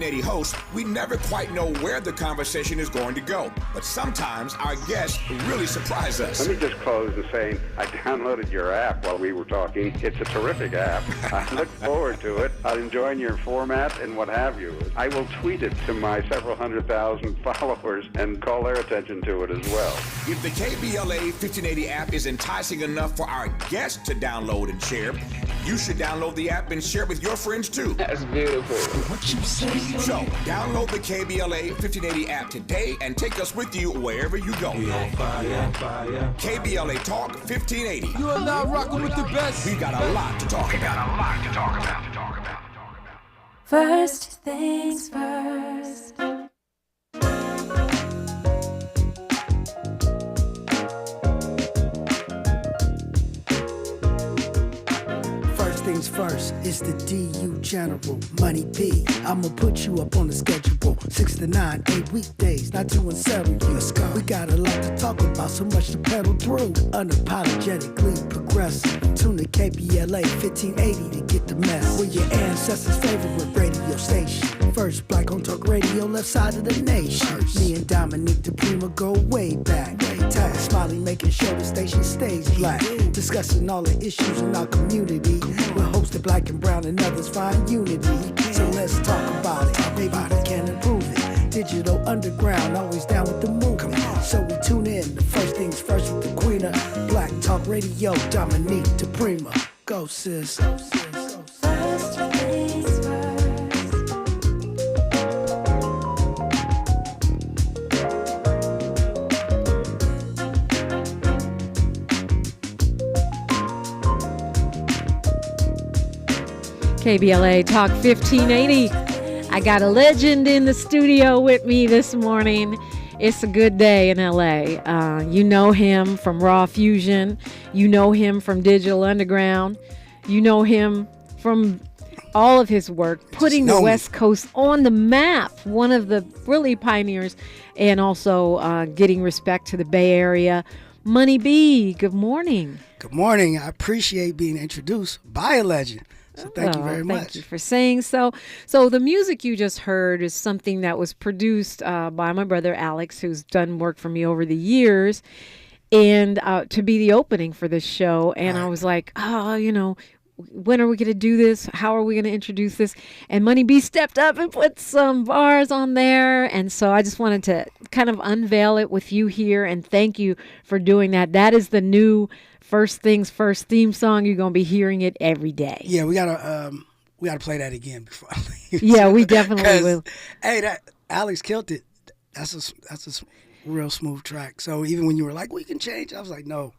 Host, we never quite know where the conversation is going to go, but sometimes our guests really surprise us. Let me just close with saying I downloaded your app while we were talking. It's a terrific app. I look forward to it. I'm enjoying your format and what have you. I will tweet it to my several 100,000 followers and call their attention to it as well. If the KBLA 1580 app is enticing enough for our guests to download and share, you should download the app and share with your friends too. That's beautiful. What you say? So, download the KBLA 1580 app today and take us with you wherever you go. KBLA Talk 1580. You are now rocking with the best. We got a lot to talk about. First things first. Things first, it's the DU General, Money B. I'ma put you up on the schedule, 6 to 9, 8 weekdays, not to unsettle you. Let's go. We got a lot to talk about, so much to pedal through. Unapologetically progressive. Tune to KBLA 1580 to get the mess. We're your ancestors' favorite radio station. First black on talk radio, left side of the nation. Me and Dominique DiPrima go way back. Tag Smiley making sure the station stays black. Discussing all the issues in our community. We're hosted black and brown and others find unity. So let's talk about it. Maybe we can improve it. Digital underground, always down with the movement. So we tune in. The first things first with the queen of Black Talk Radio, Dominique DiPrima. Go sis. First things first. KBLA Talk 1580. I got a legend in the studio with me this morning. It's a good day in LA. You know him from Raw Fusion. You know him from Digital Underground. You know him from all of his work, putting the West Coast on the map. One of the really pioneers, and also getting respect to the Bay Area. Money B, good morning. Good morning. I appreciate being introduced by a legend. So thank you very much. Thank you for saying so. So the music you just heard is something that was produced by my brother Alex, who's done work for me over the years, and to be the opening for this show. And I was like, when are we going to do this? How are we going to introduce this? And Money B stepped up and put some bars on there. And so I just wanted to kind of unveil it with you here. And thank you for doing that. That is the new First Things First theme song. You're going to be hearing it every day. Yeah, we gotta play that again before I leave. Yeah, we definitely will. Hey, that Alex killed it. That's a real smooth track. So even when you were like, we can change, I was like, no,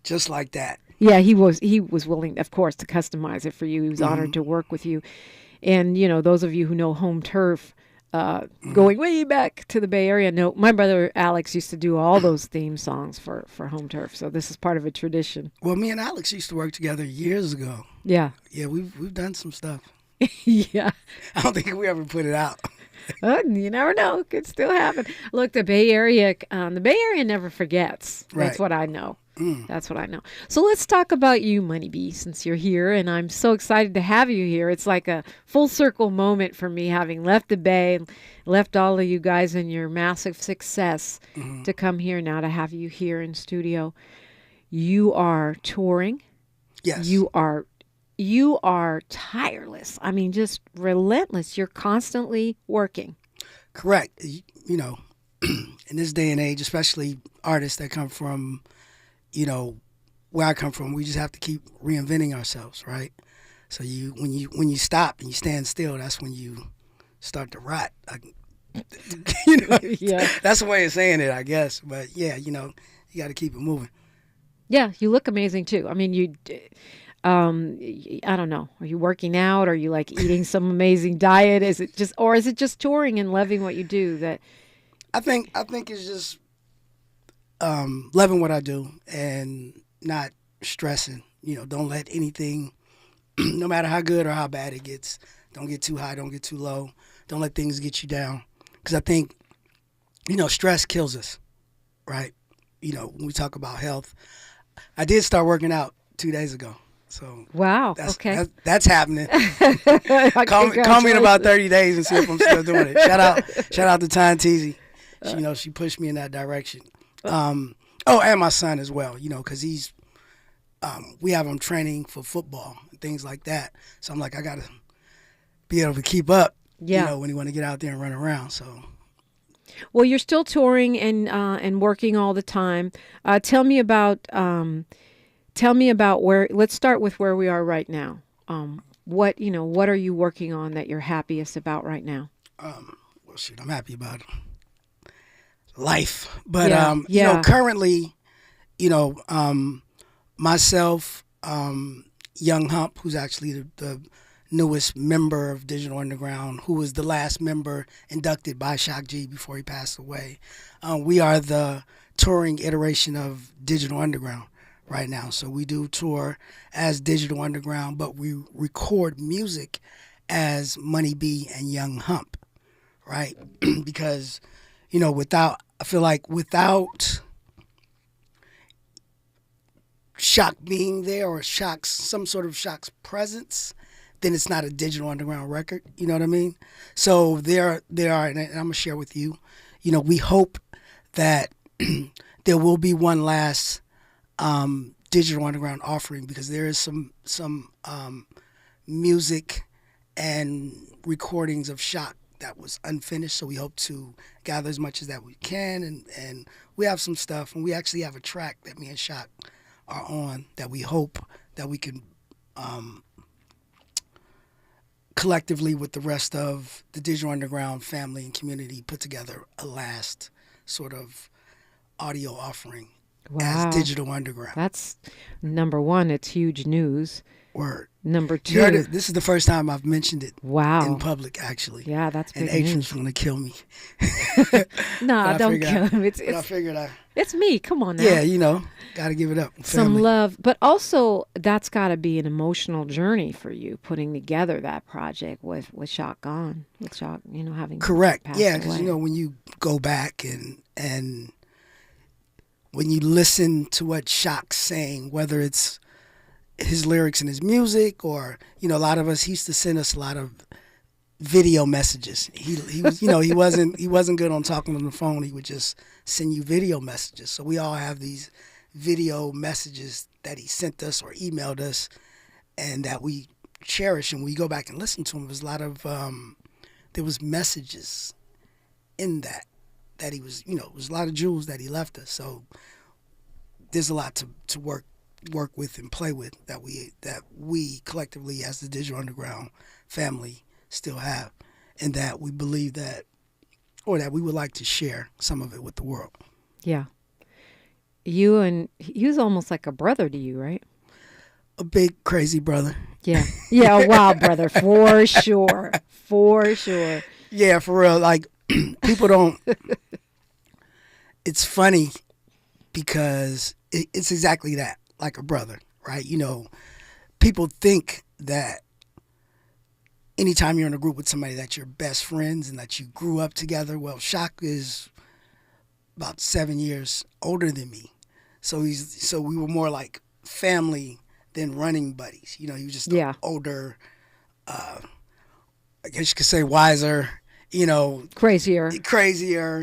just like that. Yeah, he was willing, of course, to customize it for you. He was honored to work with you. And, those of you who know Home Turf, going way back to the Bay Area, no, my brother Alex used to do all those theme songs for Home Turf. So this is part of a tradition. Well, me and Alex used to work together years ago. Yeah. Yeah, we've done some stuff. Yeah. I don't think we ever put it out. You never know. It could still happen. Look, the Bay Area never forgets. That's what I know. That's what I know. So let's talk about you, Money B, since you're here, and I'm so excited to have you here. It's like a full circle moment for me, having left the Bay, left all of you guys and your massive success to come here now to have you here in studio. You are touring. Yes. You are tireless. I mean, just relentless. You're constantly working. Correct. In this day and age, especially artists that come from, where I come from, we just have to keep reinventing ourselves, right? So when you stop and you stand still, that's when you start to rot. Yeah. That's the way of saying it, I guess. But yeah, you got to keep it moving. Yeah, you look amazing too. I mean, I don't know. Are you working out? Are you like eating some amazing diet? Is it just touring and loving what you do? That I think it's just loving what I do and not stressing. Don't let anything, no matter how good or how bad it gets, don't get too high, don't get too low. Don't let things get you down. Because I think, stress kills us, right? When we talk about health. I did start working out 2 days ago. So Wow. that's, that's happening. Call me in Congratulations. about 30 days and see if I'm still doing it. Shout out to Ty and Teasy. She pushed me in that direction. And my son as well, because he's, we have him training for football and things like that. So I'm like, I got to be able to keep up, when he want to get out there and run around. So. Well, you're still touring and working all the time. Tell me about where. Let's start with where we are right now. What are you working on that you're happiest about right now? Well, shoot, I'm happy about life, but currently, myself, Young Hump, who's actually the newest member of Digital Underground, who was the last member inducted by Shock G before he passed away. We are the touring iteration of Digital Underground right now. So we do tour as Digital Underground, but we record music as Money B and Young Hump, right? Because, I feel like without Shock being there or some sort of Shock's presence, then it's not a Digital Underground record. You know what I mean? So there are, and I'm going to share with you, we hope that there will be one last Digital Underground offering, because there is some music and recordings of Shock that was unfinished. So we hope to gather as much as that we can. And we have some stuff, and we actually have a track that me and Shock are on that we hope that we can collectively with the rest of the Digital Underground family and community put together a last sort of audio offering as Digital Underground. That's number one. It's huge news. Word. Number two. You heard it. This is the first time I've mentioned it in public, actually. Yeah, that's big and Adrian's going to kill me. No, don't kill him. I figured it's me. Come on now. Yeah, got to give it up. Some love. But also, that's got to be an emotional journey for you, putting together that project with Shock gone. With Shock, having correct. passed Yeah, because, away. when you go back and when you listen to what Shock's saying, whether it's his lyrics and his music, or a lot of us, he used to send us a lot of video messages. He was he wasn't good on talking on the phone. He would just send you video messages. So we all have these video messages that he sent us or emailed us, and that we cherish. And we go back and listen to them. There's a lot of there was messages in that he was it was a lot of jewels that he left us. So there's a lot to work with and play with that we collectively as the Digital Underground family still have, and that we believe that, or that we would like to share some of it with the world. Yeah. He was almost like a brother to you, right? A big crazy brother. Yeah. Yeah, a wild brother, for sure. For sure. Yeah, for real. Like, people don't, it's funny because it's exactly that. Like a brother, right? People think that anytime you're in a group with somebody that you're best friends and that you grew up together. Well, Shock is about 7 years older than me. So we were more like family than running buddies. He was just older, I guess you could say wiser, Crazier.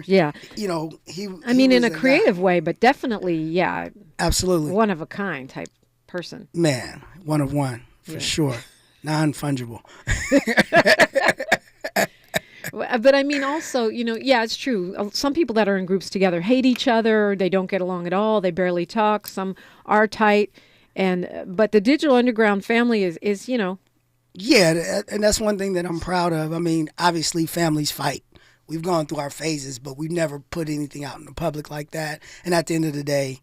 Yeah. He in a creative way, but definitely, yeah. Absolutely. One of a kind type person. Man, one of one, for sure. Non-fungible. But also, it's true. Some people that are in groups together hate each other. They don't get along at all. They barely talk. Some are tight. But the Digital Underground family is. Yeah, and that's one thing that I'm proud of. Obviously, families fight. We've gone through our phases, but we've never put anything out in the public like that. And at the end of the day,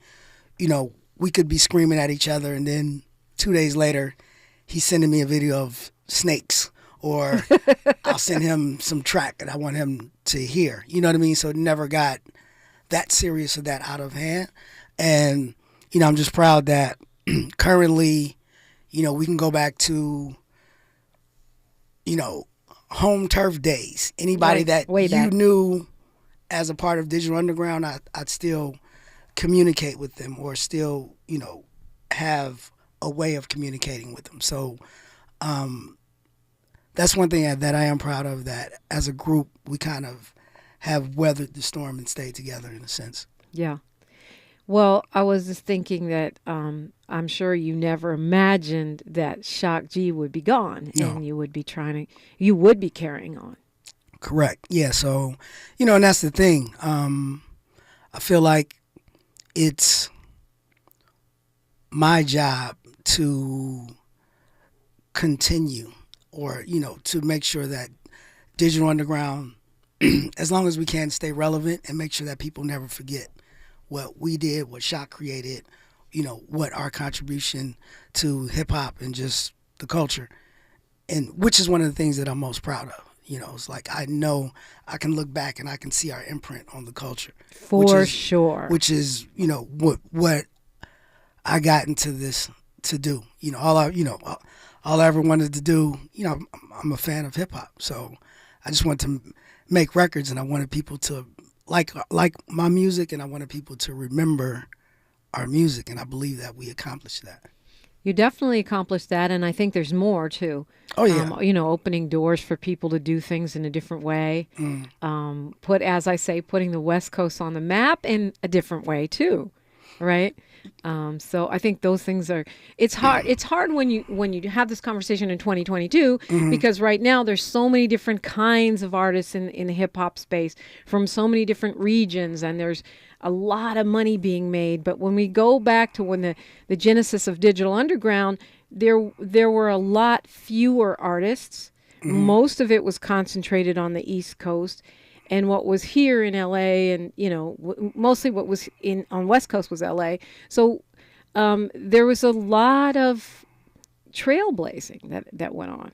we could be screaming at each other, and then 2 days later, he's sending me a video of snakes, or I'll send him some track that I want him to hear. You know what I mean? So it never got that serious or that out of hand. And, I'm just proud that currently, we can go back to, home turf days. Anybody that you knew as a part of Digital Underground, I'd still communicate with them, or still, have a way of communicating with them. So that's one thing that I am proud of, that as a group we kind of have weathered the storm and stayed together in a sense. Yeah. Well, I was just thinking that I'm sure you never imagined that Shock G would be gone, No. and you would be carrying on. Correct. Yeah. So, and that's the thing. I feel like it's my job to continue, or, to make sure that Digital Underground, as long as we can, stay relevant and make sure that people never forget what we did, what Shock created, what our contribution to hip hop and just the culture, and which is one of the things that I'm most proud of. It's like I know I can look back and I can see our imprint on the culture. For sure. Which is, what I got into this to do. All I ever wanted to do, I'm a fan of hip hop. So I just wanted to make records, and I wanted people to like my music, and I wanted people to remember our music, and I believe that we accomplished that. You definitely accomplished that, and I think there's more too. Oh yeah. Opening doors for people to do things in a different way. Putting the West Coast on the map in a different way too, right? So I think those things are. It's hard. It's hard when you have this conversation in 2022 because right now there's so many different kinds of artists in the hip hop space from so many different regions, and there's a lot of money being made. But when we go back to when the genesis of Digital Underground, there were a lot fewer artists. Most of it was concentrated on the East Coast. And what was here in LA, and mostly what was on West Coast was LA. So there was a lot of trailblazing that went on.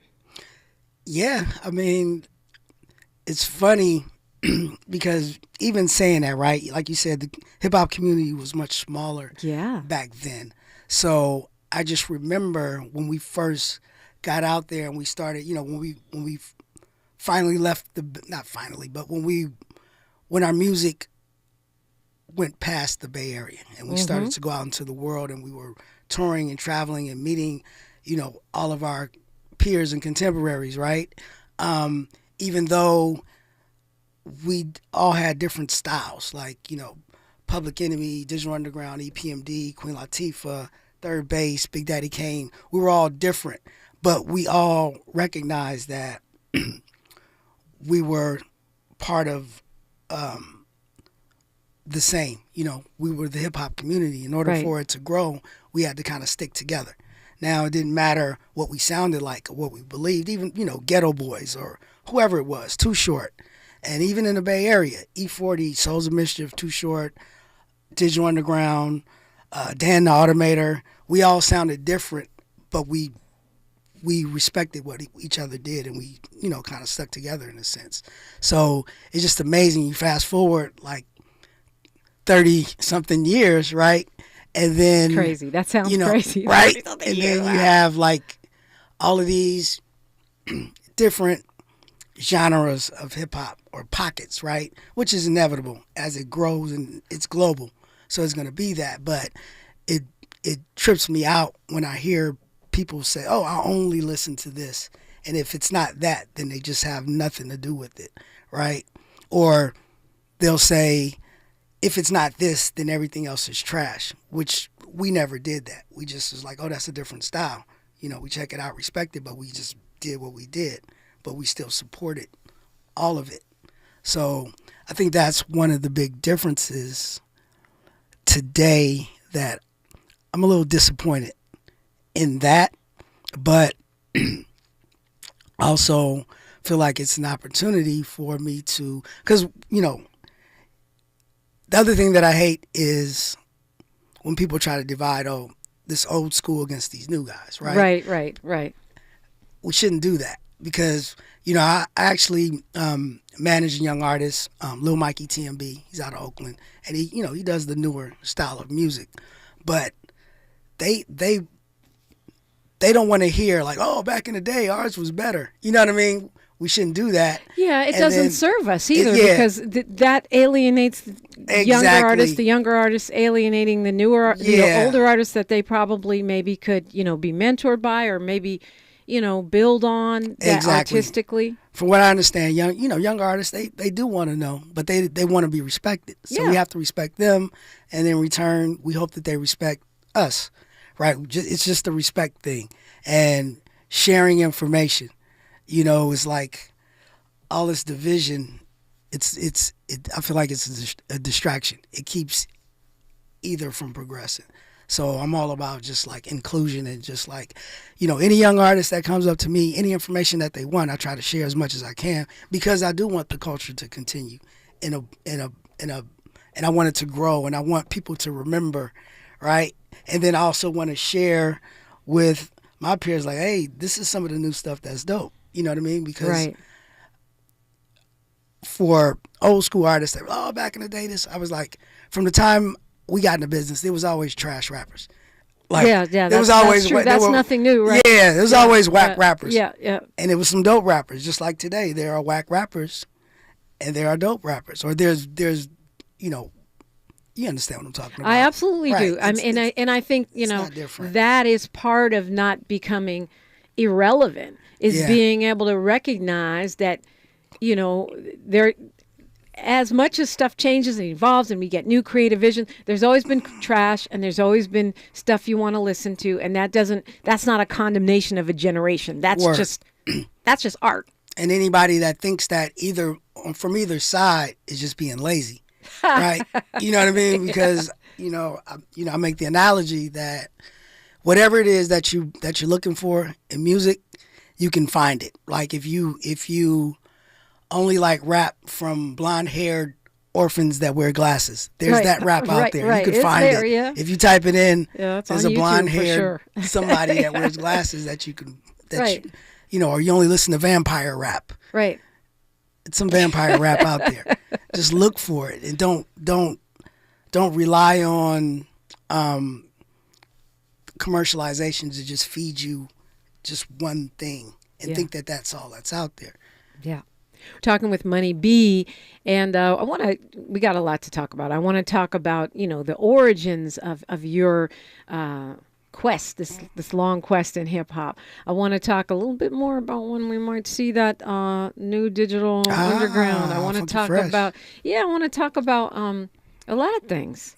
Yeah, I mean, it's funny because even saying that, right? Like you said, the hip hop community was much smaller back then. So I just remember when we first got out there and we started, when we finally left not finally, but when our music went past the Bay Area and we started to go out into the world, and we were touring and traveling and meeting, all of our peers and contemporaries, right? Even though we all had different styles, like, Public Enemy, Digital Underground, EPMD, Queen Latifah, Third Base, Big Daddy Kane, we were all different, but we all recognized that we were part of the same. We were the hip hop community. In order for it to grow, we had to kind of stick together. Now, it didn't matter what we sounded like or what we believed, even, Ghetto Boys or whoever it was, Too Short. And even in the Bay Area, E40, Souls of Mischief, Too Short, Digital Underground, Dan the Automator, we all sounded different, but we respected what each other did, and we, kind of stuck together in a sense. So it's just amazing. You fast forward like 30-something years, right? And then... Crazy. That sounds crazy. Right? And then you have like all of these different genres of hip-hop or pockets, right? Which is inevitable as it grows, and it's global. So it's going to be that. But it trips me out when I hear people say, oh, I only listen to this. And if it's not that, then they just have nothing to do with it, right? Or they'll say, if it's not this, then everything else is trash, which we never did that. We just was like, oh, that's a different style. We check it out, respect it, but we just did what we did. But we still supported all of it. So I think that's one of the big differences today, that I'm a little disappointed in that, but also feel like it's an opportunity for me to, because, the other thing that I hate is when people try to divide, this old school against these new guys, right? Right. We shouldn't do that, because, I actually manage a young artist, Lil Mikey TMB. He's out of Oakland, and he does the newer style of music, but they don't want to hear like, oh, back in the day ours was better. You know what I mean? We shouldn't do that. Yeah, it doesn't serve us either, because that alienates the younger artists alienating the newer, the older artists that they probably maybe could, be mentored by or maybe, build on that artistically. From what I understand, young artists, they do want to know, but they want to be respected. So we have to respect them, and in return, we hope that they respect us, right? It's just a respect thing, and sharing information. Is like all this division. I feel like it's a distraction. It keeps either from progressing. So I'm all about just like inclusion and just like, any young artist that comes up to me, any information that they want, I try to share as much as I can because I do want the culture to continue and I want it to grow and I want people to remember, right? And then I also want to share with my peers like, hey, this is some of the new stuff that's dope. You know what I mean? Because for old school artists, they were, back in the day, I was like, from the time we got in the business, there was always trash rappers. Like, that's true. That's nothing new, right? Yeah, there was always whack rappers. Yeah. And it was some dope rappers. Just like today, there are whack rappers and there are dope rappers. Or there's you understand what I'm talking about. I absolutely do. I think, that is part of not becoming irrelevant, is being able to recognize that, there, as much as stuff changes and evolves and we get new creative vision, there's always been trash and there's always been stuff you want to listen to, and that's not a condemnation of a generation. That's just art. And anybody that thinks that from either side is just being lazy, right? You know what I mean? Because I make the analogy that whatever it is that you're looking for in music, you can find it. Like if you only like rap from blonde-haired orphans that wear glasses. There's that rap out there. You can find it. Yeah. If you type it in, there's a blonde-haired somebody that wears glasses that you can, or you only listen to vampire rap. Right. It's some vampire rap out there. Just look for it and don't rely on commercialization to just feed you just one thing and think that that's all that's out there. Yeah. We're talking with Money B, and we got a lot to talk about. I want to talk about, the origins of your quest, this long quest in hip hop. I want to talk a little bit more about when we might see that new digital underground. I want to talk about, a lot of things.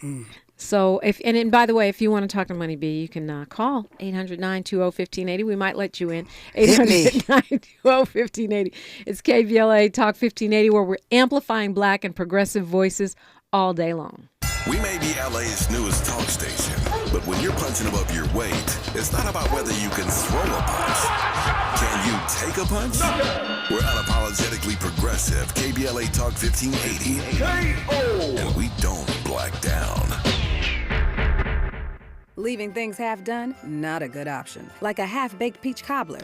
So and by the way, if you want to talk to Money B, you can call 800-920-1580. We might let you in. 800-920-1580. It's KBLA Talk 1580, where we're amplifying Black and progressive voices all day long. We may be LA's newest talk station, but when you're punching above your weight, it's not about whether you can throw a punch. Can you take a punch? We're unapologetically progressive. KBLA Talk 1580. And we don't black down. Leaving things half done? Not a good option. Like a half-baked peach cobbler.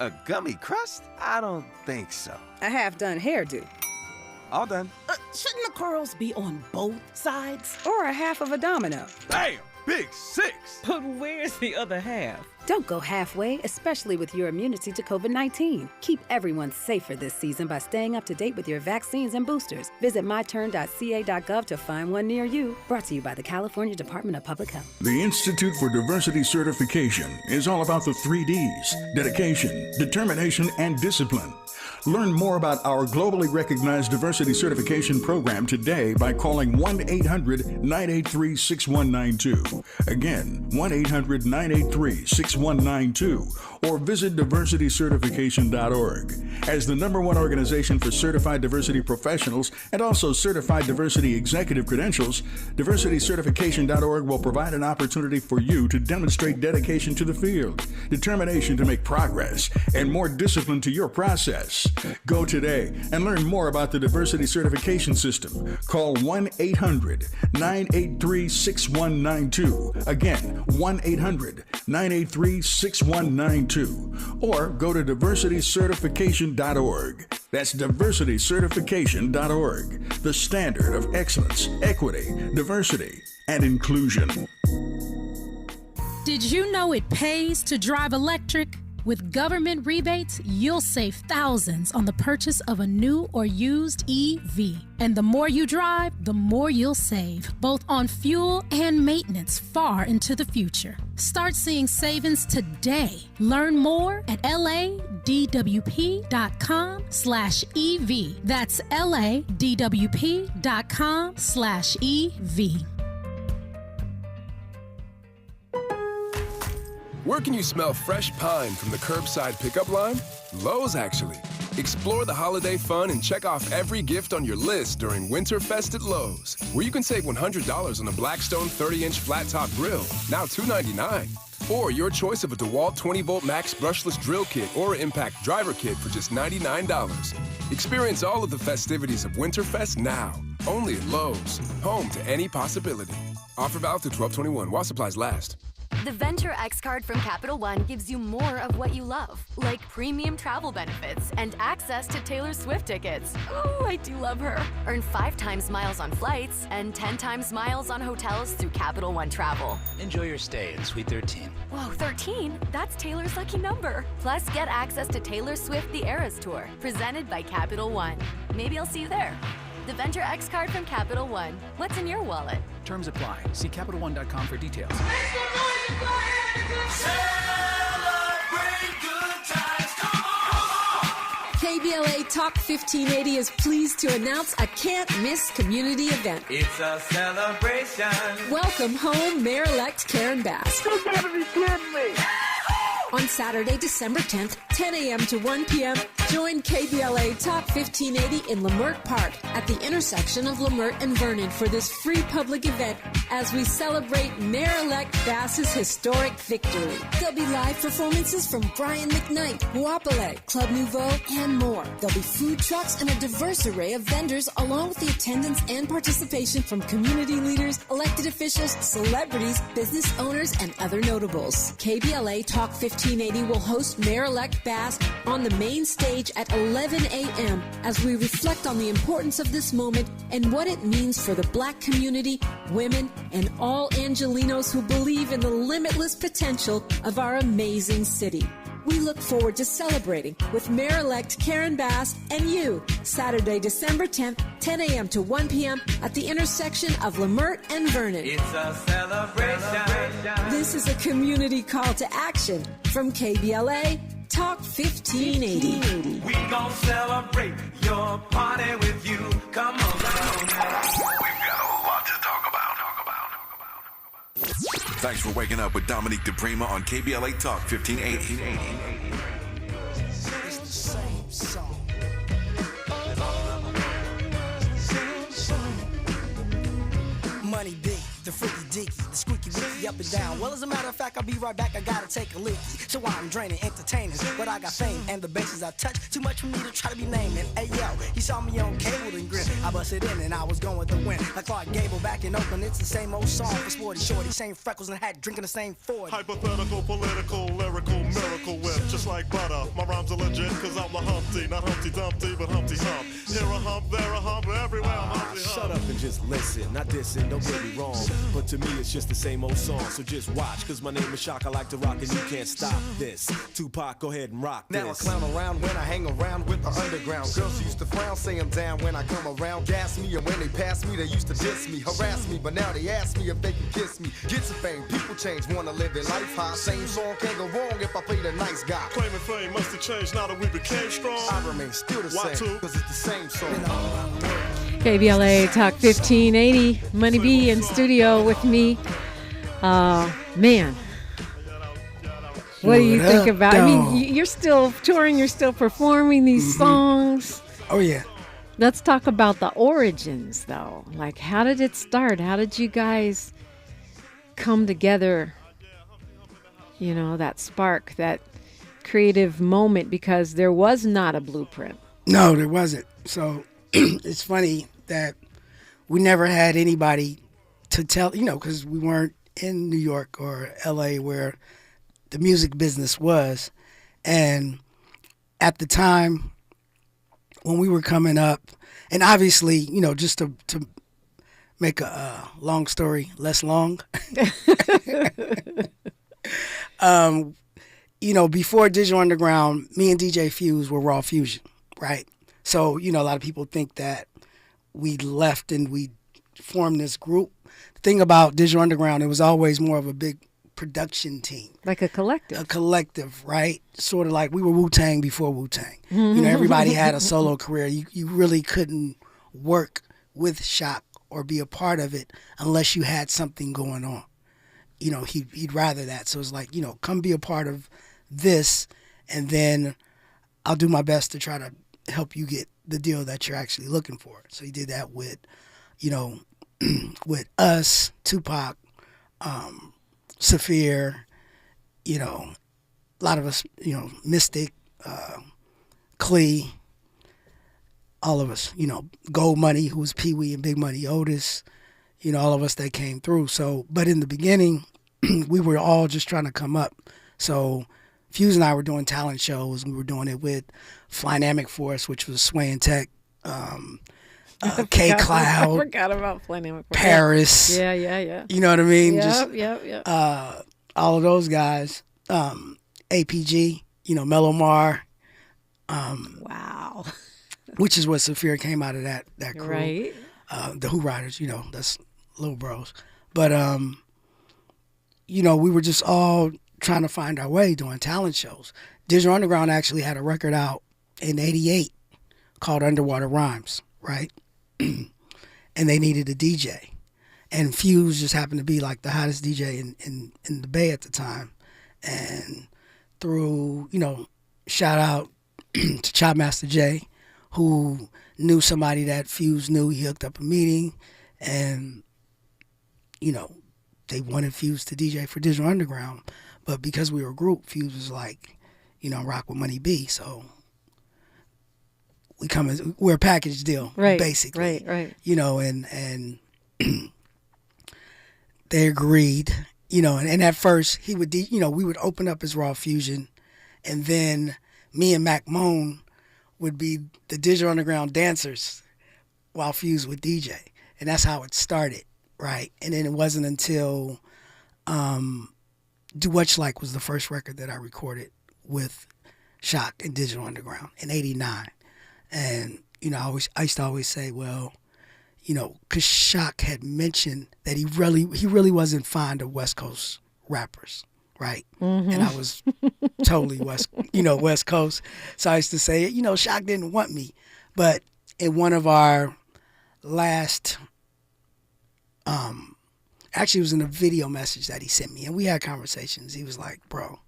A gummy crust? I don't think so. A half-done hairdo. All done. Shouldn't the curls be on both sides? Or a half of a domino. Bam! Big six! But where's the other half? Don't go halfway, especially with your immunity to COVID-19. Keep everyone safer this season by staying up to date with your vaccines and boosters. Visit myturn.ca.gov to find one near you. Brought to you by the California Department of Public Health. The Institute for Diversity Certification is all about the 3 Ds: dedication, determination, and discipline. Learn more about our globally recognized diversity certification program today by calling 1-800-983-6192. Again, 1-800-983-6192, or visit diversitycertification.org. As the #1 organization for certified diversity professionals and also certified diversity executive credentials, diversitycertification.org will provide an opportunity for you to demonstrate dedication to the field, determination to make progress, and more discipline to your process. Go today and learn more about the diversity certification system. Call 1-800-983-6192. Again, 1-800-983-6192. Or go to diversitycertification.org. That's diversitycertification.org. The standard of excellence, equity, diversity, and inclusion. Did you know it pays to drive electric? With government rebates, you'll save thousands on the purchase of a new or used EV. And the more you drive, the more you'll save, both on fuel and maintenance far into the future. Start seeing savings today. Learn more at ladwp.com/EV. That's ladwp.com/EV. Where can you smell fresh pine from the curbside pickup line? Lowe's, actually. Explore the holiday fun and check off every gift on your list during Winterfest at Lowe's, where you can save $100 on a Blackstone 30-inch flat-top grill, now $299. Or your choice of a DeWalt 20-volt max brushless drill kit or Impact driver kit for just $99. Experience all of the festivities of Winterfest now, only at Lowe's, home to any possibility. Offer valid through 12/21 while supplies last. The Venture X card from Capital One gives you more of what you love, like premium travel benefits and access to Taylor Swift tickets. Oh, I do love her. Earn 5 times miles on flights and 10 times miles on hotels through Capital One Travel. Enjoy your stay in Suite 13. Whoa, 13? That's Taylor's lucky number. Plus, get access to Taylor Swift The Eras Tour, presented by Capital One. Maybe I'll see you there. The Venture X card from Capital One. What's in your wallet? Terms apply. See CapitalOne.com for details. KBLA Talk 1580 is pleased to announce a can't-miss community event. It's a celebration. Welcome home, Mayor-elect Karen Bass. You gotta be kidding me. On Saturday, December 10th, 10 a.m. to 1 p.m., join KBLA Talk 1580 in Leimert Park at the intersection of Leimert and Vernon for this free public event as we celebrate Mayor-elect Bass's historic victory. There'll be live performances from Brian McKnight, Wapale, Club Nouveau, and more. There'll be food trucks and a diverse array of vendors, along with the attendance and participation from community leaders, elected officials, celebrities, business owners, and other notables. KBLA Talk 1580 will host Mayor-elect Bass on the main stage at 11 a.m. as we reflect on the importance of this moment and what it means for the Black community, women, and all Angelinos who believe in the limitless potential of our amazing city. We look forward to celebrating with Mayor-elect Karen Bass and you, Saturday, December 10th, 10 a.m. to 1 p.m. at the intersection of Leimert and Vernon. It's a celebration. This is a community call to action from KBLA Talk 1580. We gon' celebrate your party with you. Come on, come on now. We've got a lot to talk about. Thanks for waking up with Dominique DiPrima on KBLA Talk 1580. It's the same song. Money big, the freaky deaky, the squeaky wicky up and down. Well, as a matter of fact, I'll be right back. I gotta take a leaky. So I'm draining entertainers, but I got fame and the bases I touch. Too much for me to try to be naming. Hey yo, he saw me on cable and grin. I busted in and I was going to win. Like Clark Gable back in Oakland, it's the same old song for Sporty Shorty, same freckles and hat, drinking the same 40. Hypothetical, political, lyrical, miracle whip, just like butter. My rhymes are legit, cause I'm the Humpty, not Humpty Dumpty, but Humpty Hump. Here a hump, there a hump, everywhere I'm Humpty Hump. Shut up and just listen, not dissing, don't get me wrong. But to me it's just the same old song, so just watch. Cause my name is Shock, I like to rock and you can't stop this. Tupac, go ahead and rock this. Now I clown around when I hang around with the underground. Girls used to frown, say I'm down when I come around. Gas me, and when they pass me, they used to diss me, harass me. But now they ask me if they can kiss me. Get some fame, people change, wanna live their life high. Same song can't go wrong if I play the nice guy. Claiming fame must have changed now that we became strong. I remain still the same, cause it's the same song. KBLA Talk 1580. Money B in studio with me. Man, what do you think about? I mean, you're still touring, you're still performing these songs. Oh yeah. Let's talk about the origins, though. Like, how did it start? How did you guys come together? You know, that spark, that creative moment, because there was not a blueprint. No, there wasn't. So it's funny that we never had anybody to tell, you know, because we weren't in New York or LA where the music business was. And at the time when we were coming up, and obviously, you know, just to make a long story less long, before Digital Underground, me and DJ Fuse were Raw Fusion, right? So, a lot of people think that we left and we formed this group. The thing about Digital Underground, it was always more of a big production team. Like a collective. A collective, right? Sort of like we were Wu-Tang before Wu-Tang. Everybody had a solo career. You really couldn't work with Shock or be a part of it unless you had something going on. He'd rather that. So it's like, come be a part of this, and then I'll do my best to try to help you get the deal that you're actually looking for. So he did that with, with us, Tupac, Saphir, a lot of us, Mystic, Clee, all of us, Gold Money, who was Pee Wee, and Big Money Otis, all of us that came through. So, but in the beginning, we were all just trying to come up. So Fuse and I were doing talent shows. We were doing it with Flynamic Force, which was Sway and Tech, K Cloud. I forgot about Flynamic Force. Paris. Yeah. You know what I mean? Yep. All of those guys. APG, Mellow Mar. Wow. Which is what Saphir came out of that crew. Right. The Who Riders, that's Little Bros. But, we were just all trying to find our way doing talent shows. Digital Underground actually had a record out in '88 called Underwater Rhymes, right? And they needed a DJ. And Fuse just happened to be like the hottest DJ in the Bay at the time. And through, shout out to Chopmaster J, who knew somebody that Fuse knew. He hooked up a meeting, and, they wanted Fuse to DJ for Digital Underground. But because we were a group, Fuse was like, rock with Money B. So we're a package deal, right, basically. Right. And they agreed, and at first he would, we would open up as Raw Fusion, and then me and Mac Moan would be the Digital Underground dancers while Fuse would DJ. And that's how it started, right? And then it wasn't until Do What You Like was the first record that I recorded with Shock and Digital Underground in '89. And, I used to always say, well, because Shock had mentioned that he really wasn't fond of West Coast rappers, right? Mm-hmm. And I was totally West Coast. So I used to say, Shock didn't want me. But in one of our last, actually it was in a video message that he sent me, and we had conversations. He was like, bro,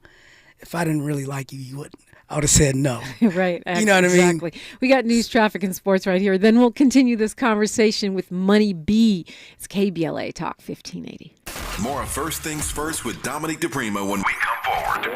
if I didn't really like you, you wouldn't. I would have said no. Right. You know what I mean? Exactly. We got news, traffic, and sports right here. Then we'll continue this conversation with Money B. It's KBLA Talk 1580. More of First Things First with Dominique DiPrima when we come forward.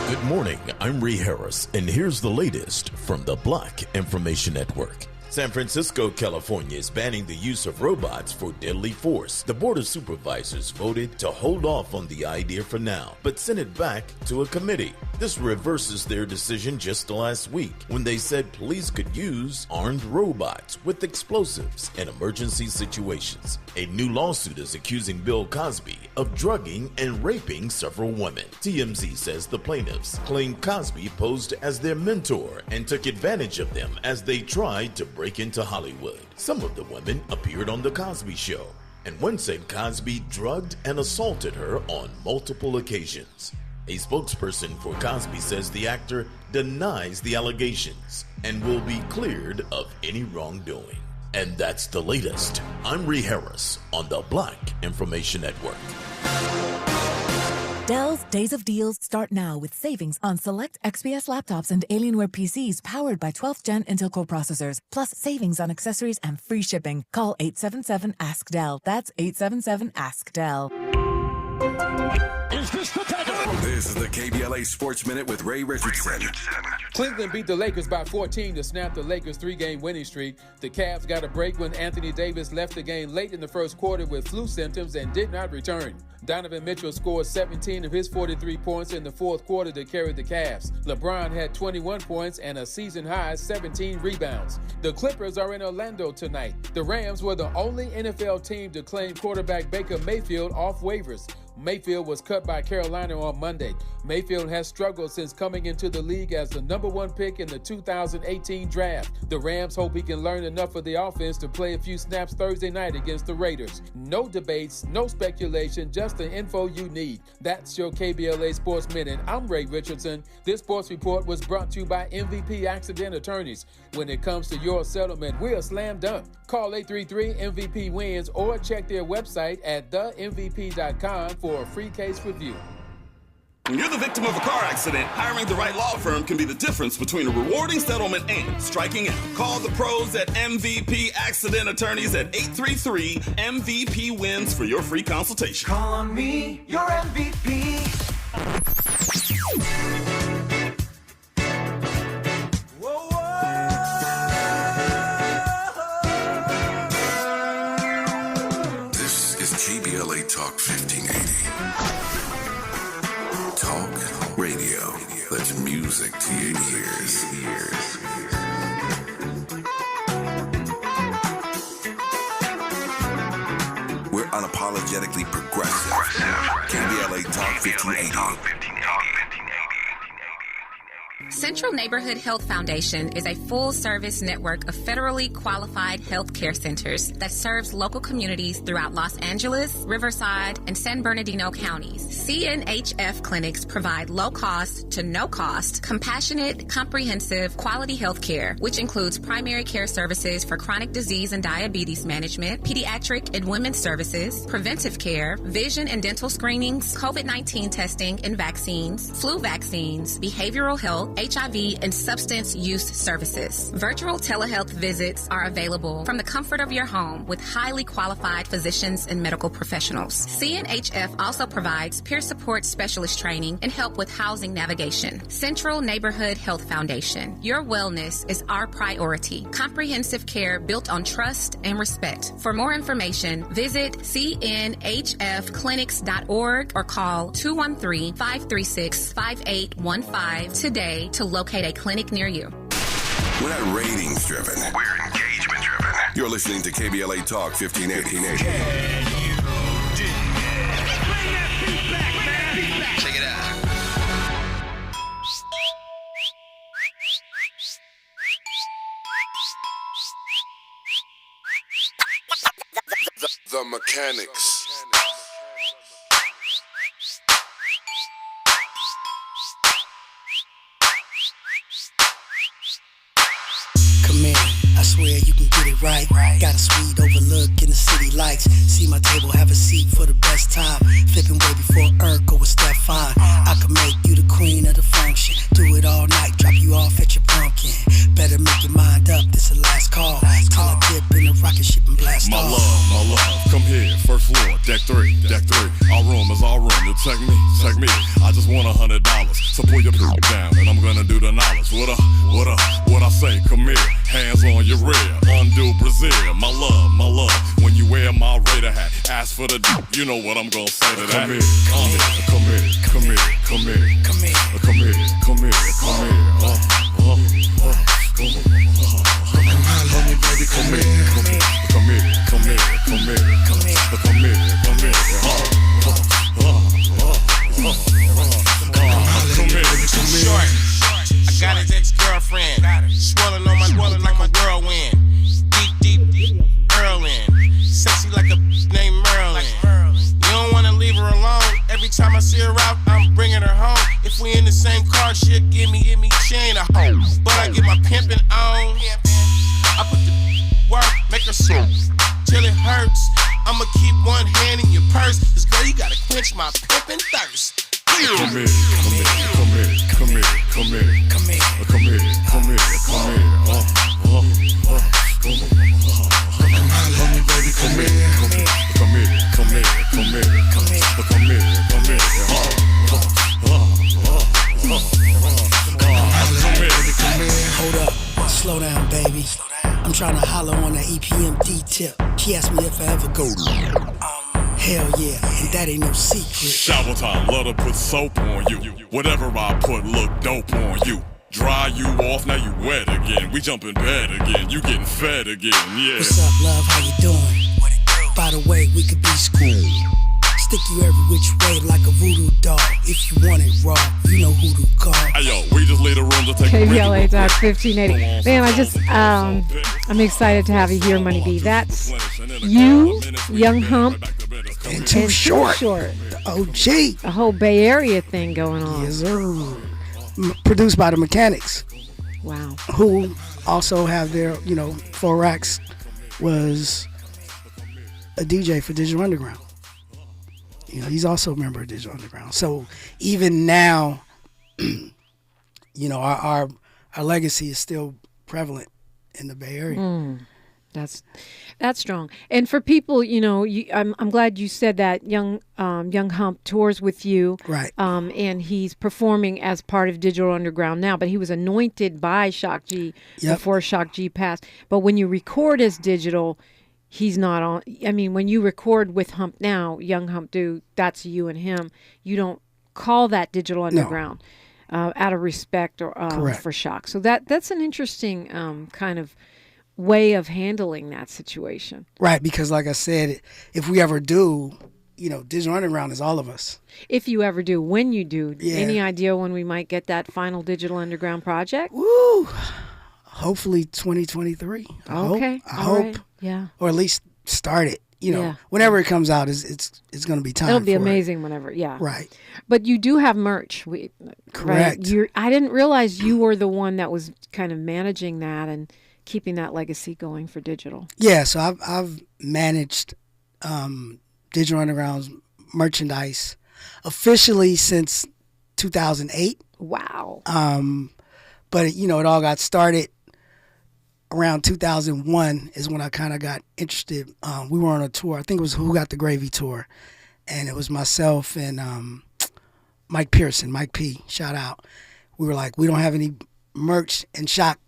Good morning. I'm Ree Harris, and here's the latest from the Black Information Network. San Francisco, California is banning the use of robots for deadly force. The Board of Supervisors voted to hold off on the idea for now, but sent it back to a committee. This reverses their decision just last week when they said police could use armed robots with explosives in emergency situations. A new lawsuit is accusing Bill Cosby of drugging and raping several women. TMZ says the plaintiffs claim Cosby posed as their mentor and took advantage of them as they tried to break into Hollywood. Some of the women appeared on The Cosby Show, and one said Cosby drugged and assaulted her on multiple occasions. A spokesperson for Cosby says the actor denies the allegations and will be cleared of any wrongdoing. And that's the latest. I'm Ree Harris on the Black Information Network. Dell's Days of Deals start now with savings on select XPS laptops and Alienware PCs powered by 12th Gen Intel Core processors, plus savings on accessories and free shipping. Call 877-ASK-DELL. That's 877-ASK-DELL. This is the KBLA Sports Minute with Ray Richardson. Cleveland beat the Lakers by 14 to snap the Lakers' 3-game winning streak. The Cavs got a break when Anthony Davis left the game late in the first quarter with flu symptoms and did not return. Donovan Mitchell scored 17 of his 43 points in the fourth quarter to carry the Cavs. LeBron had 21 points and a season-high 17 rebounds. The Clippers are in Orlando tonight. The Rams were the only NFL team to claim quarterback Baker Mayfield off waivers. Mayfield was cut by Carolina on Monday. Mayfield has struggled since coming into the league as the number 1 pick in the 2018 draft. The Rams hope he can learn enough of the offense to play a few snaps Thursday night against the Raiders. No debates, no speculation, just the info you need. That's your KBLA Sports Minute. I'm Ray Richardson. This sports report was brought to you by MVP Accident Attorneys. When it comes to your settlement, we're a slam dunk. Call 833-MVP-WINS or check their website at themvp.com for a free case review. When you're the victim of a car accident, hiring the right law firm can be the difference between a rewarding settlement and striking out. Call the pros at MVP Accident Attorneys at 833-MVP-WINS for your free consultation. Call on me, your MVP. This is KBLA Talk 1580. Talk radio. That's music to your ears. We're unapologetically progressive. KBLA Talk 1580. Central Neighborhood Health Foundation is a full-service network of federally qualified health care centers that serves local communities throughout Los Angeles, Riverside, and San Bernardino counties. CNHF clinics provide low-cost to no-cost, compassionate, comprehensive, quality health care, which includes primary care services for chronic disease and diabetes management, pediatric and women's services, preventive care, vision and dental screenings, COVID-19 testing and vaccines, flu vaccines, behavioral health, HIV, and substance use services. Virtual telehealth visits are available from the comfort of your home with highly qualified physicians and medical professionals. CNHF also provides peer support specialist training and help with housing navigation. Central Neighborhood Health Foundation. Your wellness is our priority. Comprehensive care built on trust and respect. For more information, visit cnhfclinics.org or call 213-536-5815 today to locate a clinic near you. We're not ratings driven. We're engagement driven. You're listening to KBLA Talk 1580. Check it out. The Mechanics. Come in, I swear you can get it right. Got a sweet overlook in the city lights. See my table, have a seat for the best time. Flipping way before Urkel with Steph Fine. I can make you the queen of the function. Do it all night, drop you off at your pumpkin. Better make your mind up, this the last call. Till I dip in the rocket ship and blast My off. love, come here, first floor, deck 3. Our room is our room, you take me. I just want $100, so pull your poop down, and I'm gonna do the knowledge. What I say, come here, hands on your rear, undo Brazil. My love, when you wear my Raider hat, ask for the you know what I'm gonna say to that. Come here. Short, I got his ex-girlfriend, swirling on my swirling like a whirlwind. Deep, Merlin, sexy like a named Merlin. You don't wanna leave her alone. Every time I see her out, I'm bringing her home. If we in the same car, shit, give me chain a hoe. But I get my pimpin' on. I put the work, make her so till it hurts. I'ma keep one hand in your purse, 'cause girl, you gotta quench my pimpin' thirst. Come here. Come Hold up, slow down, baby. I'm trying to holler on that EPMD tip. She asked me if I ever go. Hell yeah, and that ain't no secret. Shower time, love to put soap on you. Whatever I put look dope on you. Dry you off, now you wet again. We jump in bed again, you getting fed again, yeah. What's up, love? How you doing? By the way, we could be school. Stick you every which way like a voodoo doll. If you want it raw, you know who to call. Hey, yo, we just leave the room to take KBLA Talk 1580. Man, I'm excited to have you here, Money B. That's you, Young Hump, and Too Short. The OG. A whole Bay Area thing going on. Yes, sir. Produced by the Mechanics. Wow. Who also have their, Forax was a DJ for Digital Underground. He's also a member of Digital Underground. So even now, our legacy is still prevalent in the Bay Area. That's strong. And for people, I'm glad you said that Young Hump tours with you, right? And he's performing as part of Digital Underground now. But he was anointed by Shock G before Shock G passed. But when you record as Digital, he's not on. I mean, when you record with Hump now, Young Hump that's you and him. You don't call that Digital Underground out of respect or for Shock. So that's an interesting kind of way of handling that situation. Right, because like I said, if we ever do, Digital Underground is all of us. If you ever do, when you do, any idea when we might get that final Digital Underground project? Woo! Hopefully 2023. I hope. Right. Yeah. Or at least start it. Whenever it comes out, it's going to be time. It'll be amazing whenever. Yeah. Right. But you do have merch. Correct. Right? I didn't realize you were the one that was kind of managing that and keeping that legacy going for Digital. Yeah, so I've managed Digital Underground's merchandise officially since 2008. Wow. But it all got started around 2001 is when I kind of got interested. We were on a tour. I think it was Who Got the Gravy tour, and it was myself and Mike Pearson, Mike P. Shout out. We were like, we don't have any merch, and Shock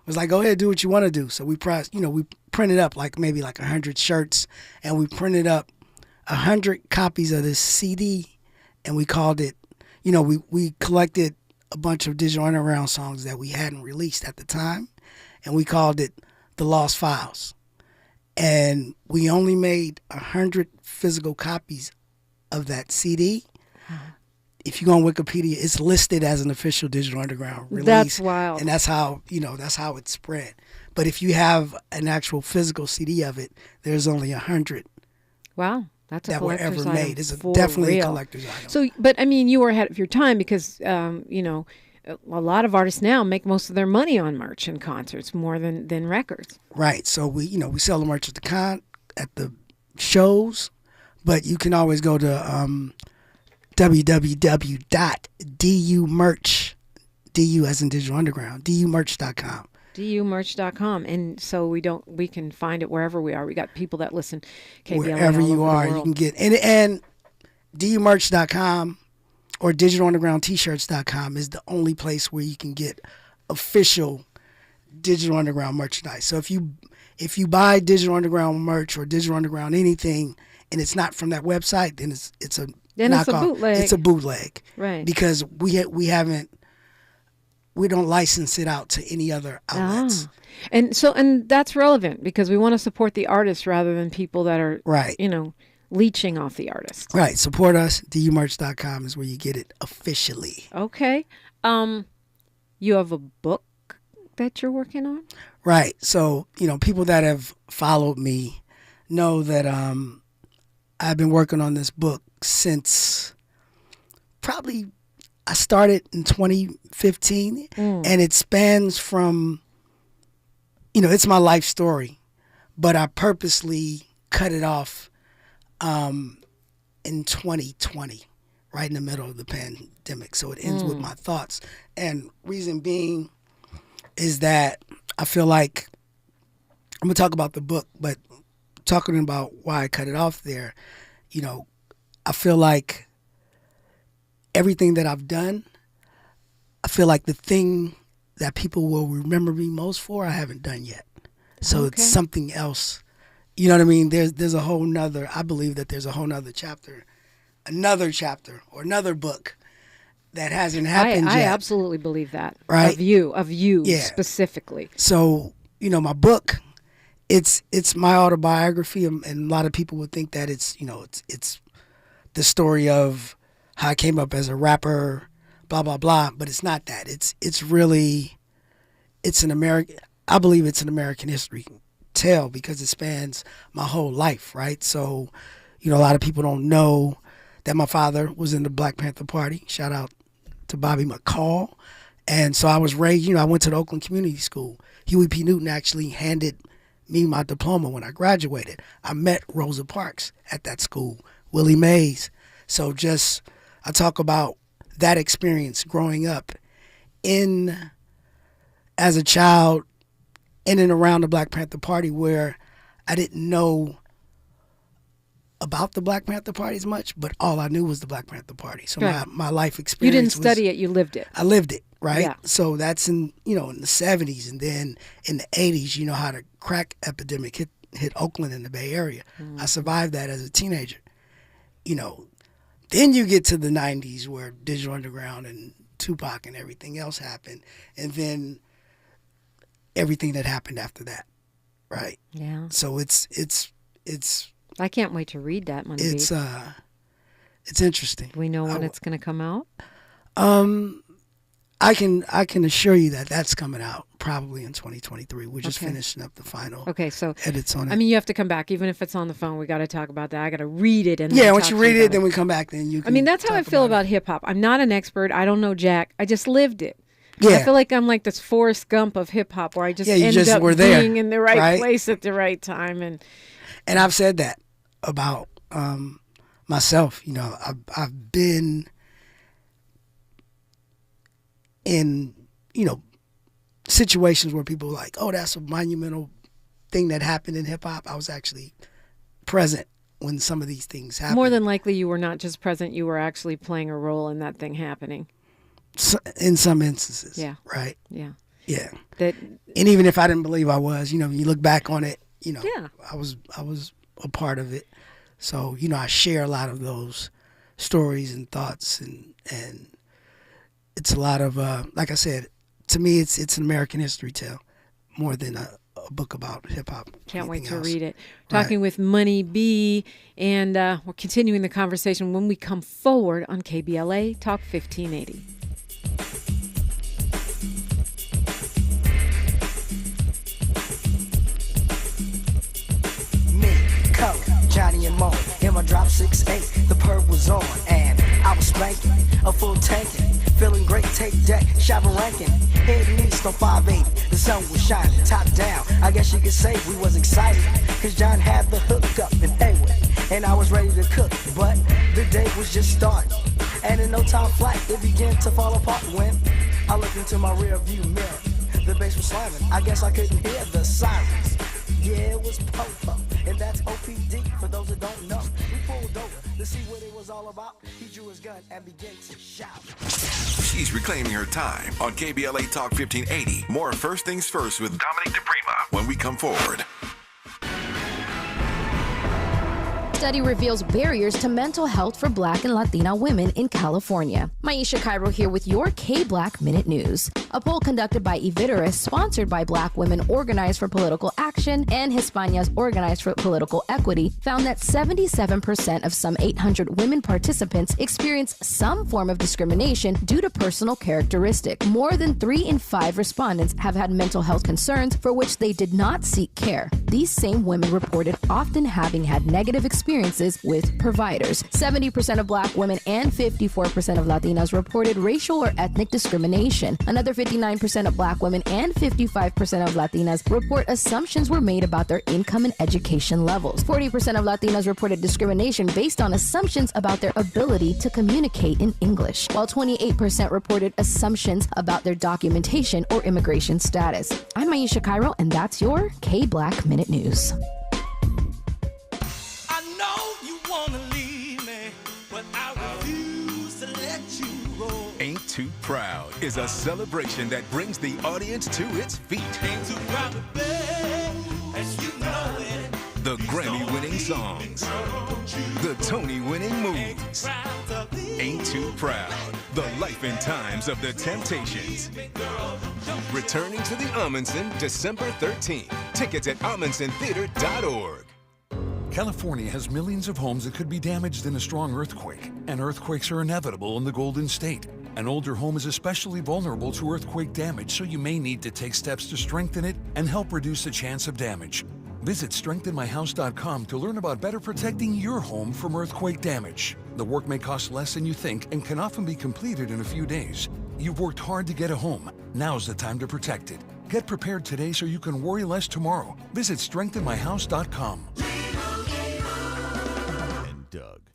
was like, go ahead, do what you want to do. So we printed up maybe 100 shirts, and we printed up 100 copies of this CD, and we called it, we collected a bunch of Digital Underground songs that we hadn't released at the time, and we called it The Lost Files. And we only made 100 physical copies of that CD. If you go on Wikipedia, it's listed as an official Digital Underground release. That's wild. And that's how it spread. But if you have an actual physical CD of it, there's only 100. Wow. That's a that were collector's ever item made. It's for definitely real. a collector's item. So, but I mean, you were ahead of your time because, a lot of artists now make most of their money on merch and concerts more than records. Right. So we sell the merch at the shows, but you can always go to www.dumerch, du as in Digital Underground, dumerch.com. dumerch.com, and so we can find it wherever we are. We got people that listen KBLA wherever all you over are, the you world. can get and dumerch.com or digitalundergroundtshirts.com is the only place where you can get official Digital Underground merchandise. So if you buy Digital Underground merch or Digital Underground anything and it's not from that website, then it's a bootleg. It's a bootleg, right? Because we don't license it out to any other outlets. And that's relevant because we want to support the artists rather than people that are right. Leeching off the artist. Right. Support us. dumerch.com is where you get it officially. Okay. You have a book that you're working on? Right. So, people that have followed me know that I've been working on this book since probably I started in 2015 and it spans from, it's my life story, but I purposely cut it off in 2020, right in the middle of the pandemic. So it ends with my thoughts. And reason being is that I feel like, I'm going to talk about the book, but talking about why I cut it off there, I feel like everything that I've done, I feel like the thing that people will remember me most for, I haven't done yet. So it's something else. You know what I mean? There's a whole nother, I believe that there's a whole nother chapter or another book that hasn't happened yet. I absolutely believe that. Right? Of you specifically. So, my book, it's my autobiography, and a lot of people would think that it's the story of how I came up as a rapper, blah, blah, blah. But it's not that. It's really, I believe it's an American history tale because it spans my whole life, right? So, a lot of people don't know that my father was in the Black Panther Party. Shout out to Bobby McCall. And so I was raised, I went to the Oakland Community School. Huey P. Newton actually handed me my diploma when I graduated. I met Rosa Parks at that school, Willie Mays. So I talk about that experience growing up as a child in and around the Black Panther Party where I didn't know about the Black Panther Party as much, but all I knew was the Black Panther Party. So right. my life experience You didn't study it, you lived it. I lived it, right? Yeah. So that's in the 70s, and then in the 80s, how the crack epidemic hit Oakland and the Bay Area. I survived that as a teenager. Then you get to the 90s where Digital Underground and Tupac and everything else happened, and then everything that happened after that, right? Yeah. So it's I can't wait to read that, Money Beat. It's interesting. Do we know when it's going to come out? I can assure you that that's coming out probably in 2023. We're just finishing up the final edits on it. I mean, you have to come back. Even if it's on the phone, we got to talk about that. I got to read it. And once you read it, then we come back. Then you can that's how I feel about hip-hop. I'm not an expert. I don't know jack. I just lived it. Yeah. I feel like I'm like this Forrest Gump of hip-hop where I just ended up being in the right place at the right time. And I've said that about myself. I've been in, situations where people are like, oh, that's a monumental thing that happened in hip hop. I was actually present when some of these things happened. More than likely, you were not just present, you were actually playing a role in that thing happening. So, in some instances. Yeah. Right? Yeah. Yeah. And even if I didn't believe I was, you look back on it, yeah. I was a part of it. So, I share a lot of those stories and thoughts and it's a lot of, like I said, to me, it's an American history tale more than a book about hip hop. Can't wait to read it. Talking with Money B, and we're continuing the conversation when we come forward on KBLA Talk 1580. Johnny and Mo, in my drop 6'8", the perp was on, and I was spanking, a full tanking, feeling great, take deck, shopping ranking, heading east on 5'8", the sun was shining, top down, I guess you could say we was excited, cause John had the hookup in Haywood, and I was ready to cook, but the day was just starting, and in no time flat, it began to fall apart when I looked into my rear view mirror, the bass was slamming, I guess I couldn't hear the sirens. Yeah, it was Popo, and that's OPD for those that don't know. We pulled over to see what it was all about. He drew his gun and began to shout. She's reclaiming her time on KBLA Talk 1580. More First Things First with Dominique DiPrima when we come forward. Study reveals barriers to mental health for Black and Latina women in California. Maisha Cairo here with your K-Black Minute News. A poll conducted by Eviteris, sponsored by Black Women Organized for Political Action and Hispanas Organized for Political Equity, found that 77% of some 800 women participants experienced some form of discrimination due to personal characteristic. More than 3 in 5 respondents have had mental health concerns for which they did not seek care. These same women reported often having had negative experiences with providers. 70% of Black women and 54% of Latinas reported racial or ethnic discrimination. Another 59% of Black women and 55% of Latinas report assumptions were made about their income and education levels. 40% of Latinas reported discrimination based on assumptions about their ability to communicate in English, while 28% reported assumptions about their documentation or immigration status. I'm Maisha Cairo, and that's your K-Black Minute News. Ain't Too Proud is a celebration that brings the audience to its feet. Ain't too proud to beg, as you know it. The Grammy-winning songs, the Tony-winning movies. Ain't Too Proud, the life and times of the Temptations. Returning to the Amundsen December 13th. Tickets at AmundsenTheater.org. California has millions of homes that could be damaged in a strong earthquake, and earthquakes are inevitable in the Golden State. An older home is especially vulnerable to earthquake damage, so you may need to take steps to strengthen it and help reduce the chance of damage. Visit strengthenmyhouse.com to learn about better protecting your home from earthquake damage. The work may cost less than you think and can often be completed in a few days. You've worked hard to get a home. Now's the time to protect it. Get prepared today so you can worry less tomorrow. Visit strengthenmyhouse.com.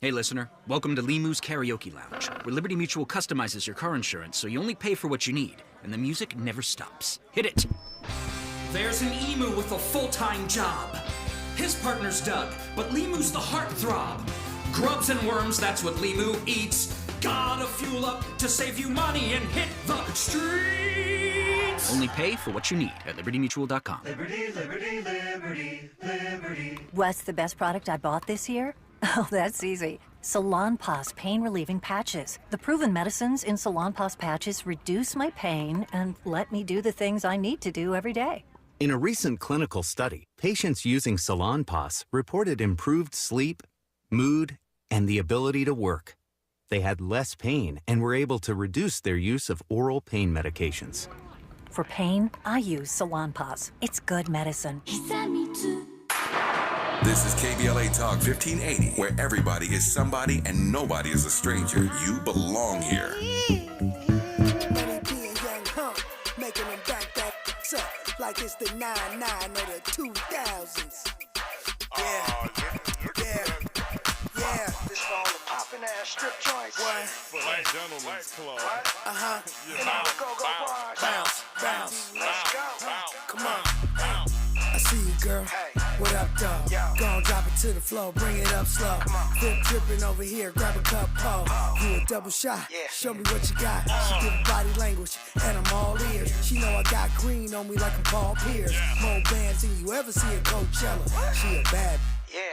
Hey listener, welcome to Limu's Karaoke Lounge, where Liberty Mutual customizes your car insurance so you only pay for what you need, and the music never stops. Hit it! There's an emu with a full-time job. His partner's Doug, but Limu's the heartthrob. Grubs and worms, that's what Limu eats. Gotta fuel up to save you money and hit the streets. Only pay for what you need at libertymutual.com. Liberty, liberty, liberty, liberty. What's the best product I bought this year? Oh, that's easy. Salonpas pain-relieving patches. The proven medicines in Salonpas patches reduce my pain and let me do the things I need to do every day. In a recent clinical study, patients using Salonpas reported improved sleep, mood, and the ability to work. They had less pain and were able to reduce their use of oral pain medications. For pain, I use Salonpas. It's good medicine. This is KBLA Talk 1580, where everybody is somebody and nobody is a stranger. You belong here. Making them back that up like it's the 99 or the 2000s. Yeah. This for all the poppin' ass strip joints. What? For that gentleman's club. Uh-huh. You And all the go-go bars. Bounce. Let's go. Come on. I see you, girl. What up, dog? Gon' drop it to the floor, bring it up slow. Flip tripping over here, grab a cup, pole. You a double shot, show me what you got. She give body language, and I'm all ears. She know I got green on me like a Paul Pierce. More bands than you ever see at Coachella. She a bad.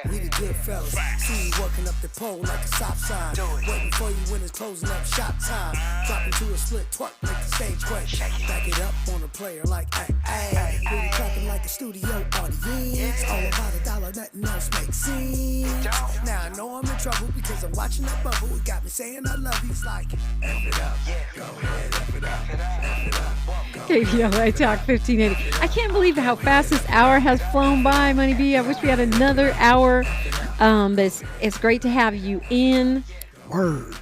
We the good fellas. See you working up the pole like a stop sign. Waiting for you when it's closing up shop time. Dropping to a split twerk, make the stage quake. Back it up on a player like ay. Really clapping like a studio audience. All about $1, nothing else makes sense. Now I know I'm in trouble because I'm watching that bubble. It got me saying I love you. It's like F it up, go ahead, F it up, F it up. KBLA Talk 1580. I can't believe how fast this hour has flown by, Money B. I wish we had another hour. But it's great to have you in. Word.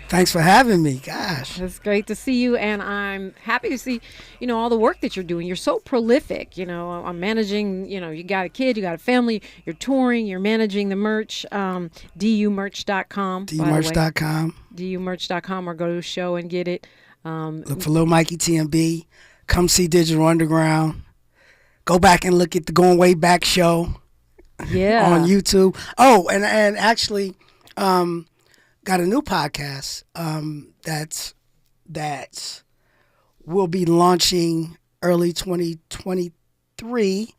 Thanks for having me. Gosh. It's great to see you, and I'm happy to see, all the work that you're doing. You're so prolific. I'm managing, you got a kid, you got a family, you're touring, you're managing the merch, dumerch.com. dumerch.com. dumerch.com, or go to a show and get it. Look for Lil Mikey TMB. Come see Digital Underground. Go back and look at the Going Way Back show. Yeah. On YouTube. Oh, and actually, got a new podcast that will be launching early 2023,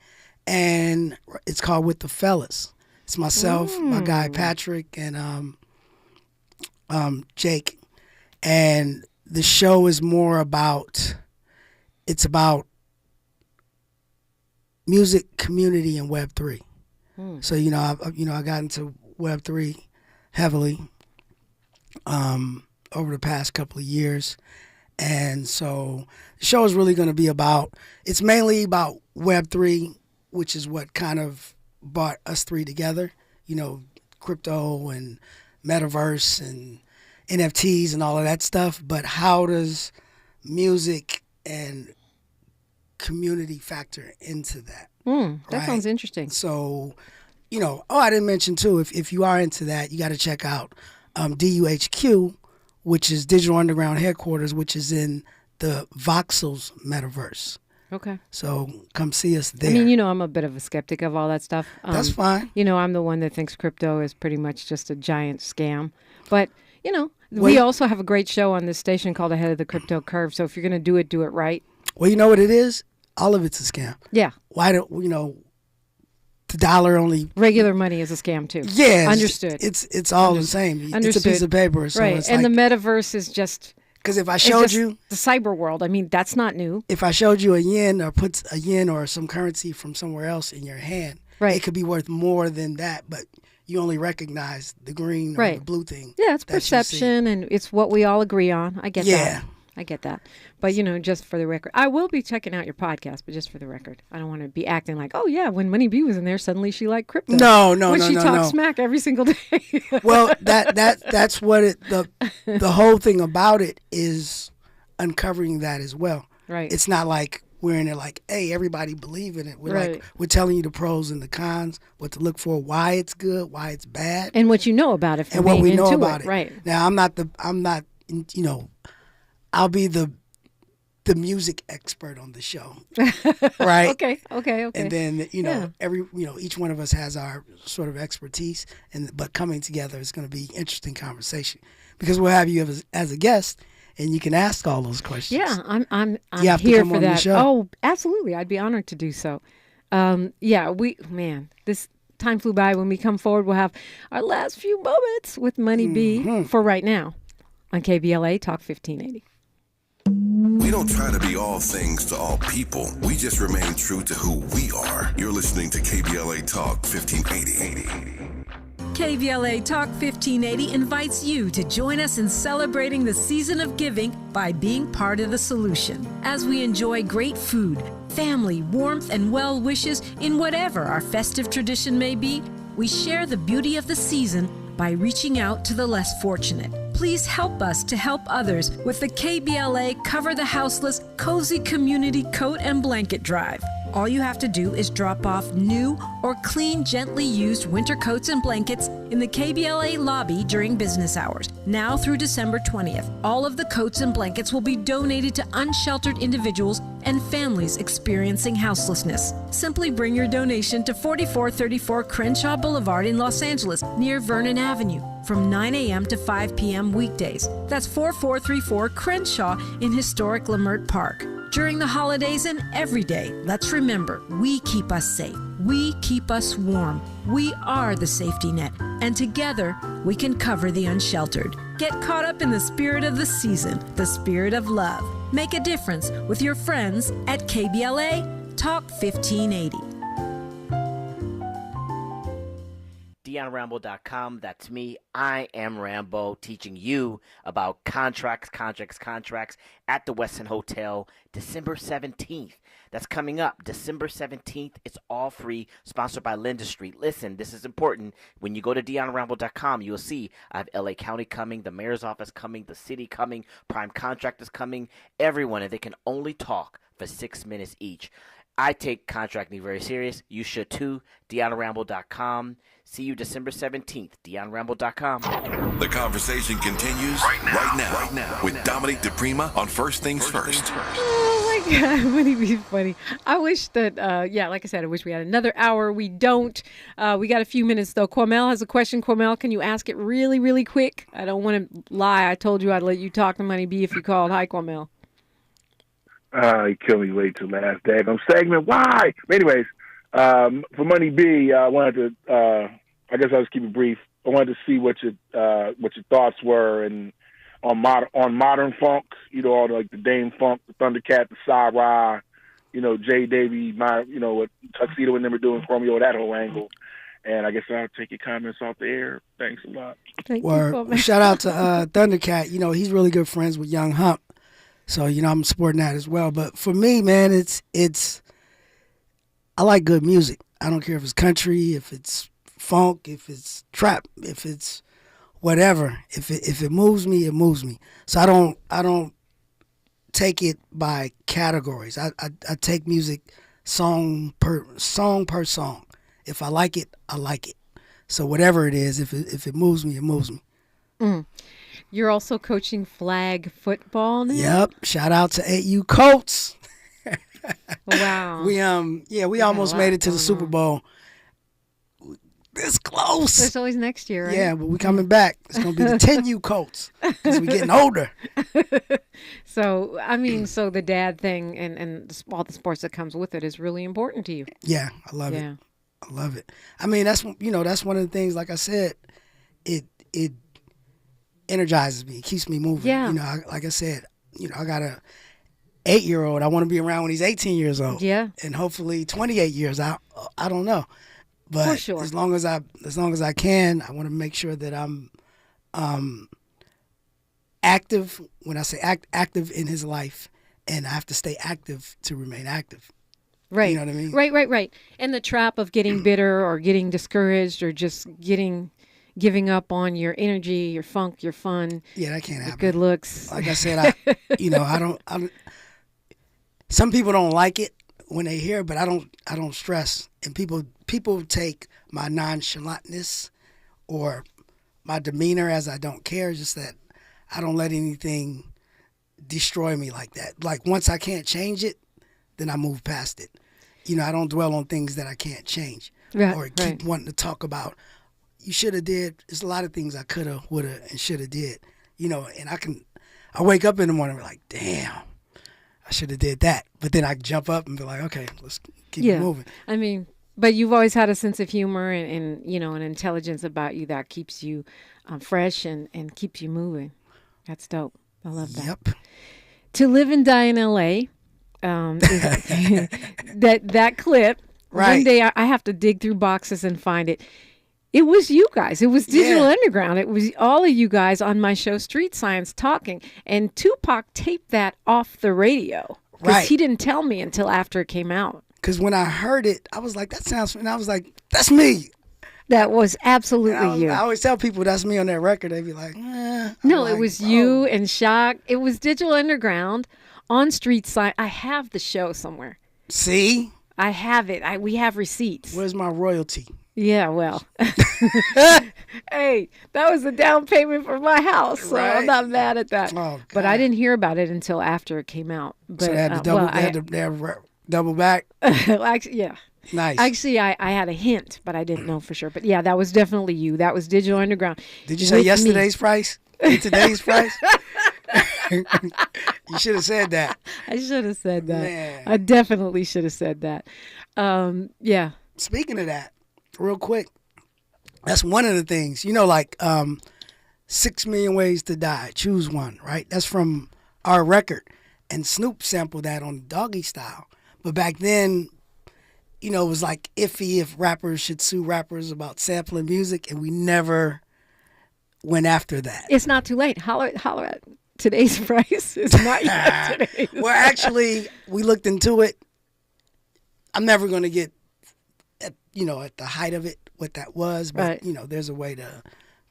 and it's called With the Fellas. It's myself, my guy Patrick, and Jake, and the show is more about music, community, and Web3. So I got into Web3 heavily over the past couple of years, and so the show is really going to be it's mainly about Web3, which is what kind of brought us three together. Crypto and metaverse and NFTs and all of that stuff. But how does music and community factor into that? That sounds interesting. So, I didn't mention too, if you are into that, you got to check out DUHQ, which is Digital Underground headquarters, which is in the Voxels metaverse. Okay. So come see us there. I mean, I'm a bit of a skeptic of all that stuff. That's fine. I'm the one that thinks crypto is pretty much just a giant scam. But, we also have a great show on this station called Ahead of the Crypto Curve. So if you're going to do it right. Well, you know what it is? All of it's a scam. Yeah. Why don't, the dollar only. Regular money is a scam too. Yeah. Understood. It's all the same. Understood. It's a piece of paper. So right. it's and like, the metaverse is just. Because if I showed you. The cyber world, I mean, that's not new. If I showed you a yen or put a yen or some currency from somewhere else in your hand, Right. It could be worth more than that, but you only recognize the green or Right. the blue thing. Yeah, it's that you see. perception, and it's what we all agree on. I get Yeah. that. I get that. But, just for the record, I will be checking out your podcast, but just for the record, I don't want to be acting like, oh, yeah, when Money B was in there, suddenly she liked crypto. No, when no, she no, talks no. smack every single day. Well, that's what the whole thing about it is, uncovering that as well. Right. It's not like we're in it like, hey, everybody believe in it. We're Right. like, we're telling you the pros and the cons, what to look for, why it's good, why it's bad, And what you know about it from and what we being know into about it. Right. Now, I'll be the music expert on the show, right? Okay. And then Yeah. each one of us has our sort of expertise, but coming together is going to be interesting conversation because we'll have you as a guest, and you can ask all those questions. Yeah, I'm You have to here come for on the that. show. Oh, absolutely. I'd be honored to do so. This time flew by. When we come forward, we'll have our last few moments with Money B for right now on KBLA Talk 1580. We don't try to be all things to all people. We just remain true to who we are. You're listening to KBLA Talk 1580. KBLA Talk 1580 invites you to join us in celebrating the season of giving by being part of the solution. As we enjoy great food, family, warmth, and well wishes in whatever our festive tradition may be, we share the beauty of the season by reaching out to the less fortunate. Please help us to help others with the KBLA Cover the Houseless Cozy Community Coat and Blanket Drive. All you have to do is drop off new or clean, gently used winter coats and blankets in the KBLA lobby during business hours, now through December 20th. All of the coats and blankets will be donated to unsheltered individuals and families experiencing houselessness. Simply bring your donation to 4434 Crenshaw Boulevard in Los Angeles, near Vernon Avenue, from 9 a.m. to 5 p.m. weekdays. That's 4434 Crenshaw in historic Leimert Park. During the holidays and every day, let's remember, we keep us safe. We keep us warm. We are the safety net. And together, we can cover the unsheltered. Get caught up in the spirit of the season, the spirit of love. Make a difference with your friends at KBLA Talk 1580. DionRambo.com, that's me. I am Rambo, teaching you about contracts at the Westin Hotel, December 17th. That's coming up, December 17th. It's all free, sponsored by Linda Street. Listen, this is important. When you go to DionRambo.com, you'll see I have LA County coming, the mayor's office coming, the city coming, prime contractors coming, everyone, and they can only talk for 6 minutes each. I take contracting very serious. You should too. DionRambo.com. See you December 17th. DionRambo.com. The conversation continues right now with Dominique DiPrima on First Things First. Oh my God, wouldn't it be funny? I wish that, like I said, I wish we had another hour. We don't. We got a few minutes though. Kwamel has a question. Kwamel, can you ask it really, really quick? I don't want to lie. I told you I'd let you talk to Money B if you called. Hi, Kwamel. You killed me way too last daggone segment. Why? But anyways, for Money B, I wanted to. I guess I'll just keep it brief. I wanted to see what your thoughts were and on modern funk. All like the Dame Funk, the Thundercat, the Sa-Ra, Jay Davy, what Tuxedo and them were doing for me, that whole angle. And I guess I'll take your comments off the air. Thanks a lot. Shout out to Thundercat. He's really good friends with Young Hump. So, I'm supporting that as well. But for me, man, it's I like good music. I don't care if it's country, if it's funk, if it's trap, if it's whatever. If it moves me, it moves me. So I don't take it by categories. I take music song per song. If I like it, I like it. So whatever it is, if it moves me, it moves me. Mm. You're also coaching flag football now? Yep. Shout out to 8U Colts. Wow. We almost made it to the Super Bowl. This close. There's always next year, right? Yeah, but we coming back. It's going to be the 10U Colts because we're getting older. So, so the dad thing and all the sports that comes with it is really important to you. Yeah, I love it. I love it. That's one of the things, like I said, it energizes me. It keeps me moving. Yeah. Like I said, I got a 8-year-old. I want to be around when he's 18 years old. Yeah. And hopefully 28 years out. I don't know. But For sure. as long as I can, I want to make sure that I'm active. When I say active in his life, and I have to stay active to remain active. Right. You know what I mean? Right. And the trap of getting bitter or getting discouraged or just giving up on your energy, your funk, your fun. Yeah, that can't happen. Good looks. Like I said, I don't. Some people don't like it when they hear it, but I don't stress. And people take my nonchalantness or my demeanor as I don't care. Just that I don't let anything destroy me like that. Like once I can't change it, then I move past it. I don't dwell on things that I can't change or keep wanting to talk about. You should have did. There's a lot of things I could have, would have, and should have did. And I wake up in the morning and be like, damn, I should have did that. But then I jump up and be like, okay, let's keep moving. I mean, but you've always had a sense of humor and an intelligence about you that keeps you fresh and keeps you moving. That's dope. I love that. Yep. To Live and Die in L.A., that clip, right. One day I have to dig through boxes and find it. It was you guys. It was Digital Underground. It was all of you guys on my show, Street Science, talking. And Tupac taped that off the radio. Because he didn't tell me until after it came out. Because when I heard it, I was like, that sounds... And I was like, that's me. That was absolutely you. I always tell people that's me on that record. They be like, no, it was you and Shock. It was Digital Underground on Street Science. I have the show somewhere. See? I have it. We have receipts. Where's my royalty? Yeah, well. Hey, that was the down payment for my house, so I'm not mad at that. Oh, but I didn't hear about it until after it came out. But, so they had to double back? Actually, yeah. Nice. Actually, I had a hint, but I didn't know for sure. But yeah, that was definitely you. That was Digital Underground. Did you say yesterday's price? Today's price? You should have said that. I should have said that. Man. I definitely should have said that. Yeah. Speaking of that, real quick, that's one of the things. 6 Million Ways to Die. Choose one, right? That's from our record. And Snoop sampled that on Doggy Style. But back then, it was like iffy if rappers should sue rappers about sampling music, and we never went after that. It's not too late. Holler at today's price. It's not yet today. Well, actually, we looked into it. I'm never going to get, at the height of it, what that was. But, there's a way to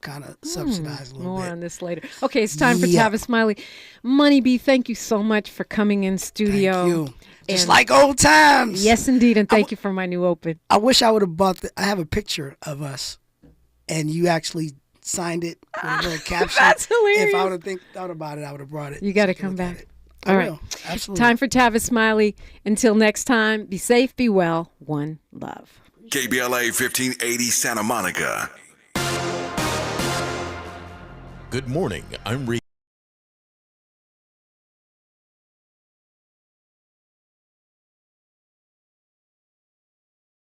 kind of subsidize a little more bit. on this later. Okay, it's time for Tavis Smiley. Money B, thank you so much for coming in studio. Thank you. Just like old times. Yes, indeed. And thank you for my new open. I wish I would have bought I have a picture of us, and you actually signed it with a little caption. That's hilarious. If I would have thought about it, I would have brought it. You got to come back. I All will. right. Absolutely. Time for Tavis Smiley. Until next time, be safe, be well, one love. KBLA 1580 Santa Monica. Good morning. I'm